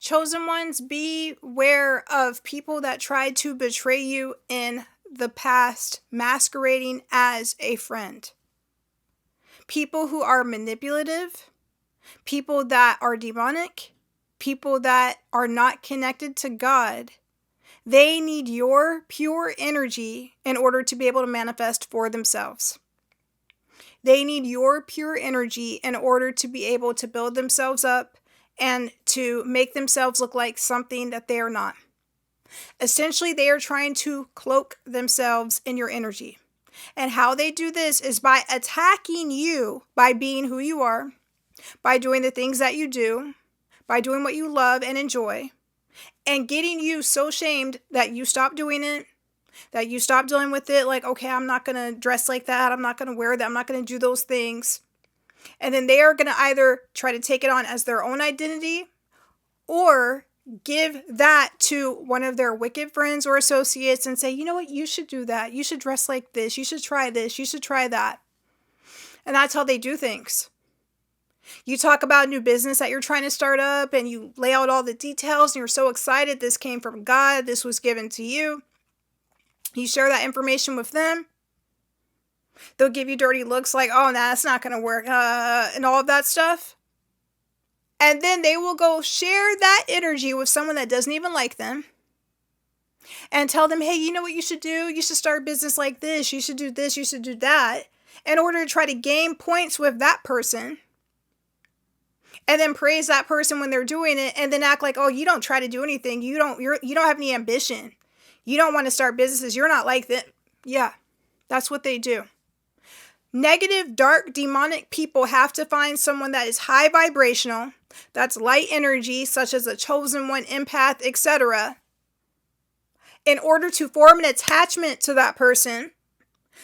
Chosen ones, beware of people that tried to betray you in the past, masquerading as a friend. People who are manipulative, people that are demonic, people that are not connected to God. They need your pure energy in order to be able to manifest for themselves. They need your pure energy in order to be able to build themselves up and to make themselves look like something that they are not. Essentially, they are trying to cloak themselves in your energy. And how they do this is by attacking you, by being who you are, by doing the things that you do, by doing what you love and enjoy, and getting you so shamed that you stop doing it, that you stop dealing with it. Like, okay, I'm not going to dress like that. I'm not going to wear that. I'm not going to do those things. And then they are going to either try to take it on as their own identity or give that to one of their wicked friends or associates and say, you know what, you should do that. You should dress like this. You should try this. You should try that. And that's how they do things. You talk about a new business that you're trying to start up and you lay out all the details and you're so excited. This came from God. This was given to you. You share that information with them. They'll give you dirty looks like, oh, nah, that's not going to work, and all of that stuff. And then they will go share that energy with someone that doesn't even like them and tell them, hey, you know what you should do? You should start a business like this. You should do this. You should do that, in order to try to gain points with that person. And then praise that person when they're doing it, and then act like, oh, you don't try to do anything. You don't have any ambition. You don't want to start businesses. You're not like that. Yeah, that's what they do. Negative, dark, demonic people have to find someone that is high vibrational, that's light energy, such as a chosen one, empath, etc., in order to form an attachment to that person,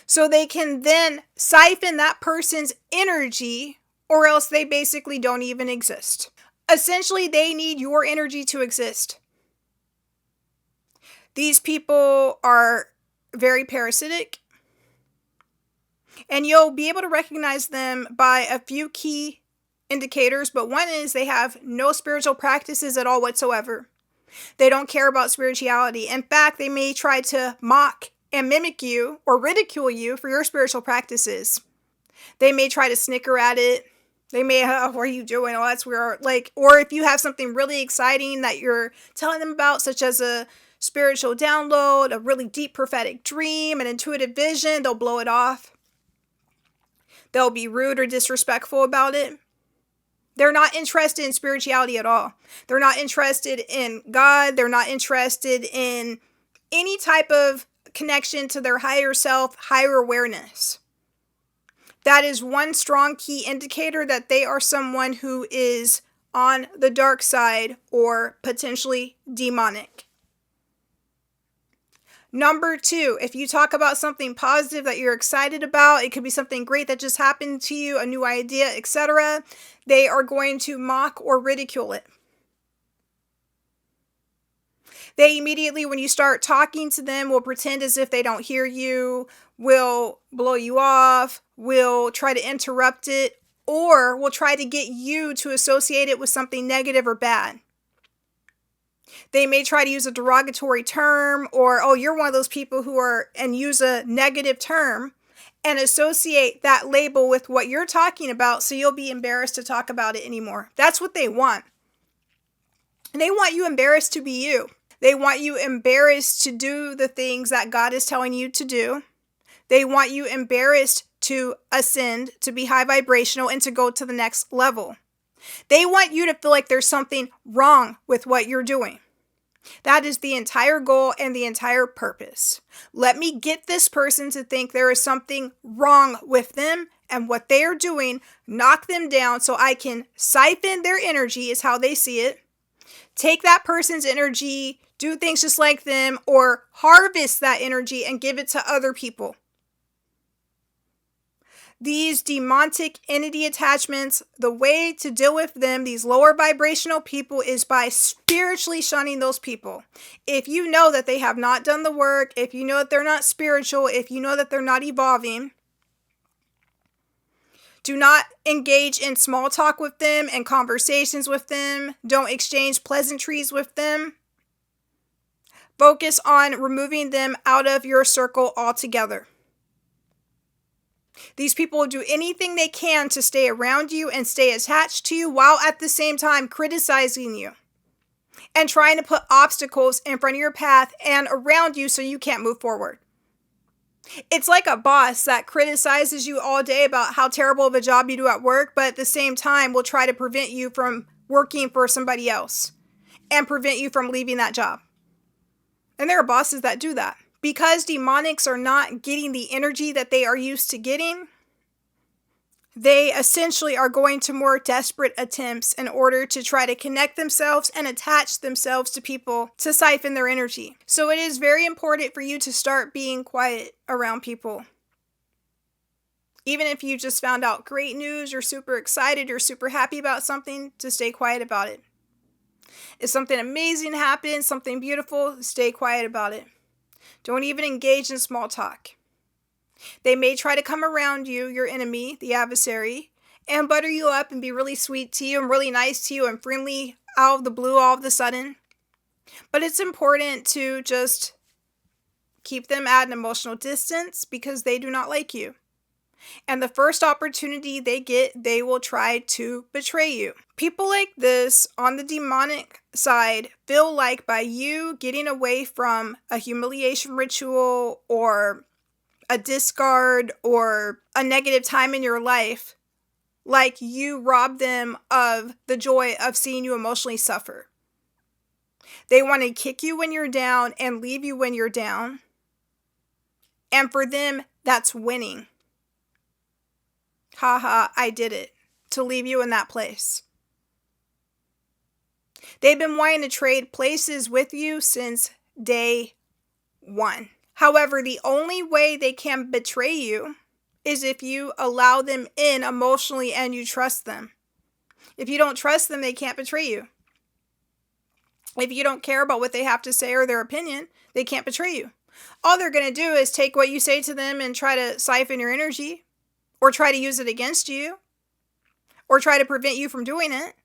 so they can then siphon that person's energy, or else they basically don't even exist. Essentially, they need your energy to exist. These people are very parasitic, and you'll be able to recognize them by a few key indicators, but one is they have no spiritual practices at all whatsoever. They don't care about spirituality. In fact, they may try to mock and mimic you or ridicule you for your spiritual practices. They may try to snicker at it. They may, oh, what are you doing? Oh, that's weird. Like, or if you have something really exciting that you're telling them about, such as a spiritual download, a really deep prophetic dream, an intuitive vision, they'll blow it off. They'll be rude or disrespectful about it. They're not interested in spirituality at all. They're not interested in God. They're not interested in any type of connection to their higher self, higher awareness. That is one strong key indicator that they are someone who is on the dark side or potentially demonic. Number 2, if you talk about something positive that you're excited about, it could be something great that just happened to you, a new idea, etc., they are going to mock or ridicule it. They immediately, when you start talking to them, will pretend as if they don't hear you, will blow you off, will try to interrupt it, or will try to get you to associate it with something negative or bad. They may try to use a derogatory term, or, oh, you're one of those people who are, and use a negative term and associate that label with what you're talking about, so you'll be embarrassed to talk about it anymore. That's what they want. And they want you embarrassed to be you. They want you embarrassed to do the things that God is telling you to do. They want you embarrassed to ascend, to be high vibrational, and to go to the next level. They want you to feel like there's something wrong with what you're doing. That is the entire goal and the entire purpose. Let me get this person to think there is something wrong with them and what they are doing, knock them down so I can siphon their energy, is how they see it. Take that person's energy, do things just like them, or harvest that energy and give it to other people. These demonic entity attachments, the way to deal with them, these lower vibrational people, is by spiritually shunning those people. If you know that they have not done the work, if you know that they're not spiritual, if you know that they're not evolving, Do not engage in small talk with them and conversations with them. Don't exchange pleasantries with them. Focus on removing them out of your circle altogether. These people will do anything they can to stay around you and stay attached to you while at the same time criticizing you and trying to put obstacles in front of your path and around you so you can't move forward. It's like a boss that criticizes you all day about how terrible of a job you do at work, but at the same time will try to prevent you from working for somebody else and prevent you from leaving that job. And there are bosses that do that. Because demonics are not getting the energy that they are used to getting, they essentially are going to more desperate attempts in order to try to connect themselves and attach themselves to people to siphon their energy. So it is very important for you to start being quiet around people. Even if you just found out great news, you're super excited, you're super happy about something, to stay quiet about it. If something amazing happens, something beautiful, stay quiet about it. Don't even engage in small talk. They may try to come around you, your enemy, the adversary, and butter you up and be really sweet to you and really nice to you and friendly out of the blue all of a sudden. But it's important to just keep them at an emotional distance because they do not like you. And the first opportunity they get, they will try to betray you. People like this on the demonic side feel like by you getting away from a humiliation ritual or a discard or a negative time in your life, like you rob them of the joy of seeing you emotionally suffer. They want to kick you when you're down and leave you when you're down. And for them, that's winning. Haha, I did it. To leave you in that place. They've been wanting to trade places with you since day one. However, the only way they can betray you is if you allow them in emotionally and you trust them. If you don't trust them, they can't betray you. If you don't care about what they have to say or their opinion, they can't betray you. All they're going to do is take what you say to them and try to siphon your energy. Or try to use it against you, or try to prevent you from doing it.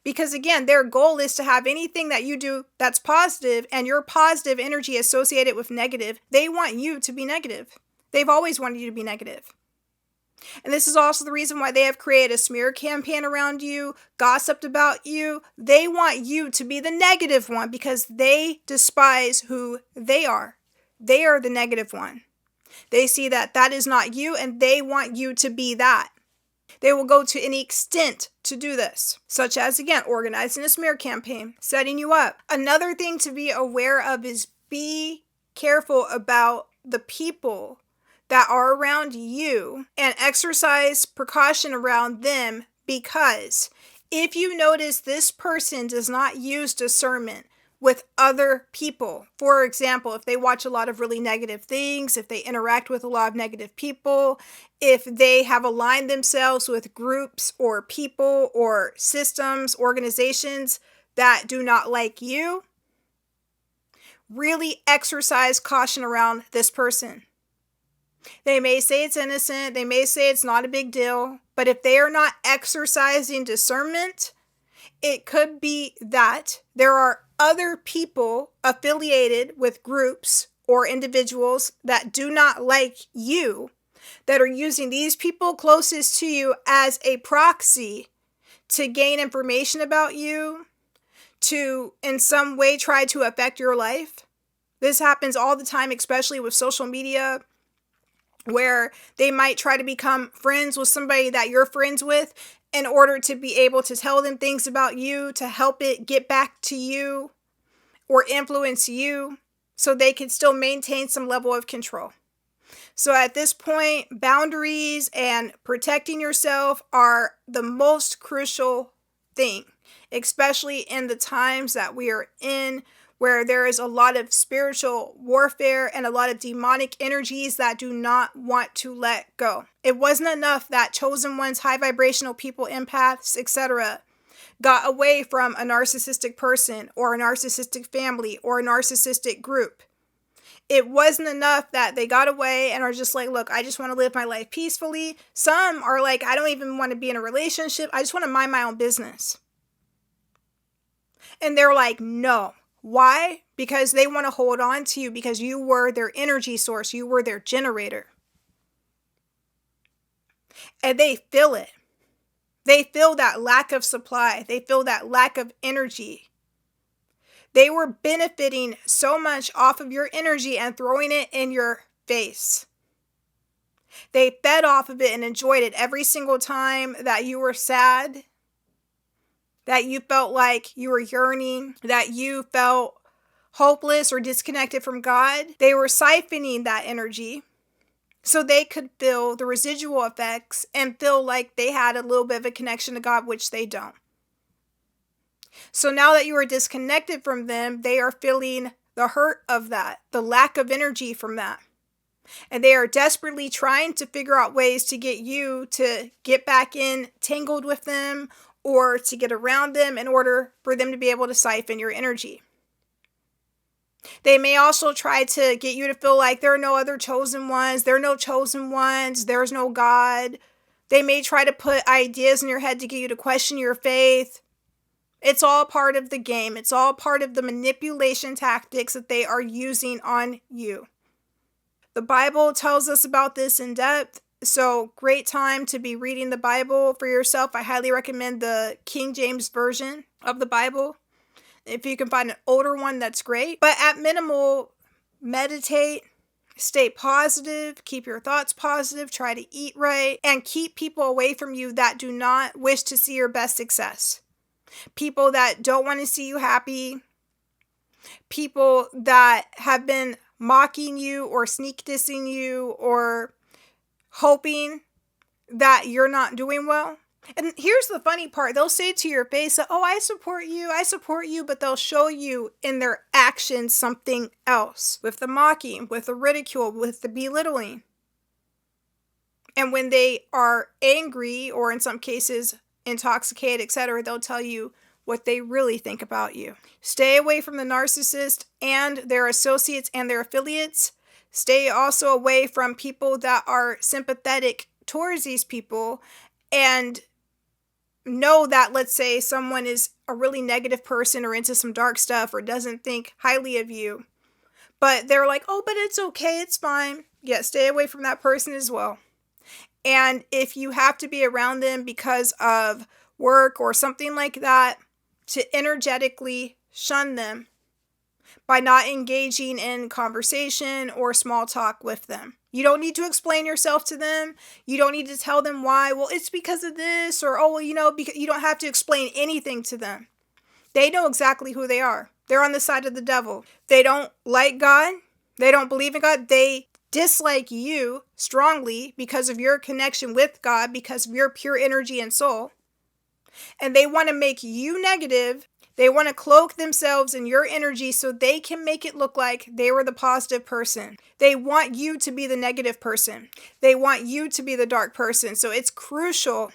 Because again, their goal is to have anything that you do that's positive and your positive energy associated with negative. They want you to be negative. They've always wanted you to be negative. And this is also the reason why they have created a smear campaign around you, gossiped about you. They want you to be the negative one because they despise who they are. They are the negative one. They see that that is not you and they want you to be that. They will go to any extent to do this, such as, again, organizing a smear campaign, setting you up. Another thing to be aware of is be careful about the people that are around you and exercise precaution around them, because if you notice this person does not use discernment with other people. For example, if they watch a lot of really negative things, if they interact with a lot of negative people, if they have aligned themselves with groups or people or systems, organizations that do not like you, really exercise caution around this person. They may say it's innocent, they may say it's not a big deal, but if they are not exercising discernment, it could be that there are other people affiliated with groups or individuals that do not like you, that are using these people closest to you as a proxy to gain information about you, to in some way try to affect your life. This happens all the time, especially with social media, where they might try to become friends with somebody that you're friends with in order to be able to tell them things about you, to help it get back to you or influence you so they can still maintain some level of control. So at this point, boundaries and protecting yourself are the most crucial thing, especially in the times that we are in, where there is a lot of spiritual warfare and a lot of demonic energies that do not want to let go. It wasn't enough that chosen ones, high vibrational people, empaths, etc., got away from a narcissistic person or a narcissistic family or a narcissistic group. it wasn't enough that they got away and are just like, look, I just want to live my life peacefully. Some are like, I don't even want to be in a relationship. I just want to mind my own business. And they're like, no. Why? Because they want to hold on to you because you were their energy source. You were their generator. And they feel it. They feel that lack of supply. They feel that lack of energy. They were benefiting so much off of your energy and throwing it in your face. They fed off of it and enjoyed it every single time that you were sad, that you felt like you were yearning, that you felt hopeless or disconnected from God. They were siphoning that energy so they could feel the residual effects and feel like they had a little bit of a connection to God, which they don't. So now that you are disconnected from them, they are feeling the hurt of that, the lack of energy from that. And they are desperately trying to figure out ways to get you to get back in tangled with them or to get around them in order for them to be able to siphon your energy. They may also try to get you to feel like there are no other chosen ones, there are no chosen ones, there's no God. They may try to put ideas in your head to get you to question your faith. It's all part of the game. It's all part of the manipulation tactics that they are using on you. The Bible tells us about this in depth, so great time to be reading the Bible for yourself. I highly recommend the King James Version of the Bible. If you can find an older one, that's great. But at minimal, meditate, stay positive, keep your thoughts positive, try to eat right, and keep people away from you that do not wish to see your best success. People that don't want to see you happy. People that have been mocking you or sneak dissing you or hoping that you're not doing well. And here's the funny part. They'll say to your face, oh, I support you, but they'll show you in their actions something else, with the mocking, with the ridicule, with the belittling. And when they are angry, or in some cases intoxicated, etc., they'll tell you what they really think about you. Stay away from the narcissist and their associates and their affiliates. Stay also away from people that are sympathetic towards these people, and know that, let's say someone is a really negative person or into some dark stuff or doesn't think highly of you, but they're like, oh, but it's okay, it's fine. Yeah, stay away from that person as well. And if you have to be around them because of work or something like that, to energetically shun them by not engaging in conversation or small talk with them. You don't need to explain yourself to them. You don't need to tell them why. Well, it's because of this, or, oh, well, because you don't have to explain anything to them. They know exactly who they are. They're on the side of the devil. They don't like God. They don't believe in God. They dislike you strongly because of your connection with God, because of your pure energy and soul. And they want to make you negative. They want to cloak themselves in your energy so they can make it look like they were the positive person. They want you to be the negative person. They want you to be the dark person. So it's crucial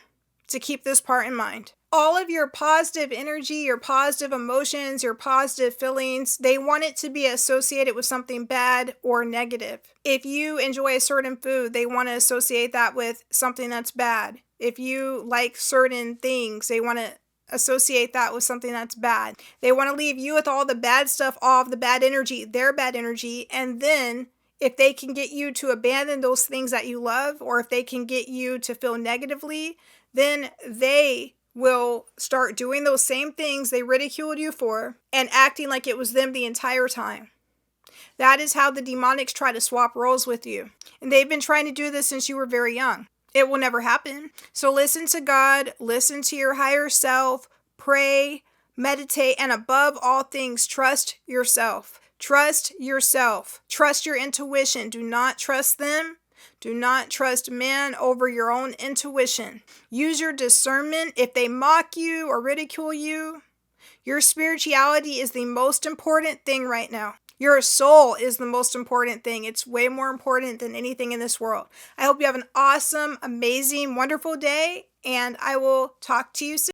to keep this part in mind. All of your positive energy, your positive emotions, your positive feelings, they want it to be associated with something bad or negative. If you enjoy a certain food, they want to associate that with something that's bad. If you like certain things, they want to associate that with something that's bad. They want to leave you with all the bad stuff, all of the bad energy, their bad energy, and then if they can get you to abandon those things that you love, or if they can get you to feel negatively, then they will start doing those same things they ridiculed you for and acting like it was them the entire time. That is how the demonics try to swap roles with you. And they've been trying to do this since you were very young. It will never happen. So listen to God, listen to your higher self, pray, meditate, and above all things, trust yourself. Trust yourself. Trust your intuition. Do not trust them. Do not trust men over your own intuition. Use your discernment. If they mock you or ridicule you, your spirituality is the most important thing right now. Your soul is the most important thing. It's way more important than anything in this world. I hope you have an awesome, amazing, wonderful day, and I will talk to you soon.